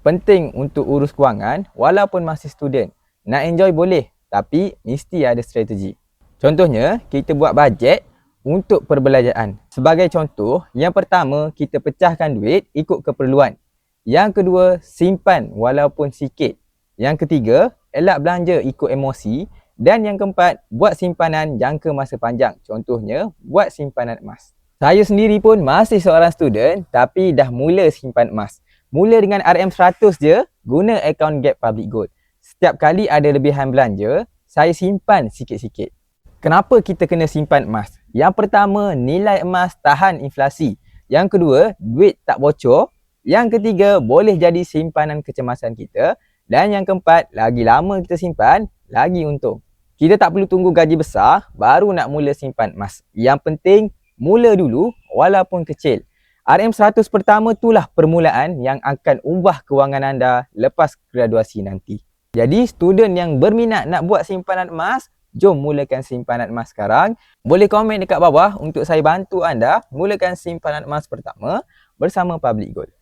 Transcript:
Penting untuk urus kewangan walaupun masih student. Nak enjoy boleh, tapi mesti ada strategi. Contohnya, kita buat bajet untuk perbelanjaan. Sebagai contoh, yang pertama, kita pecahkan duit ikut keperluan. Yang kedua, simpan walaupun sikit. Yang ketiga, elak belanja ikut emosi. Dan yang keempat, buat simpanan jangka masa panjang. Contohnya, buat simpanan emas. Saya sendiri pun masih seorang student tapi dah mula simpan emas. Mula dengan RM100 je, guna akaun Gap Public Gold. Setiap kali ada lebihan belanja, saya simpan sikit-sikit. Kenapa kita kena simpan emas? Yang pertama, nilai emas tahan inflasi. Yang kedua, duit tak bocor. Yang ketiga, boleh jadi simpanan kecemasan kita. Dan yang keempat, lagi lama kita simpan, lagi untung. Kita tak perlu tunggu gaji besar, baru nak mula simpan emas. Yang penting, mula dulu walaupun kecil. RM100 pertama itulah permulaan yang akan ubah kewangan anda lepas graduasi nanti. Jadi, student yang berminat nak buat simpanan emas, jom mulakan simpanan emas sekarang. Boleh komen dekat bawah untuk saya bantu anda mulakan simpanan emas pertama bersama Public Gold.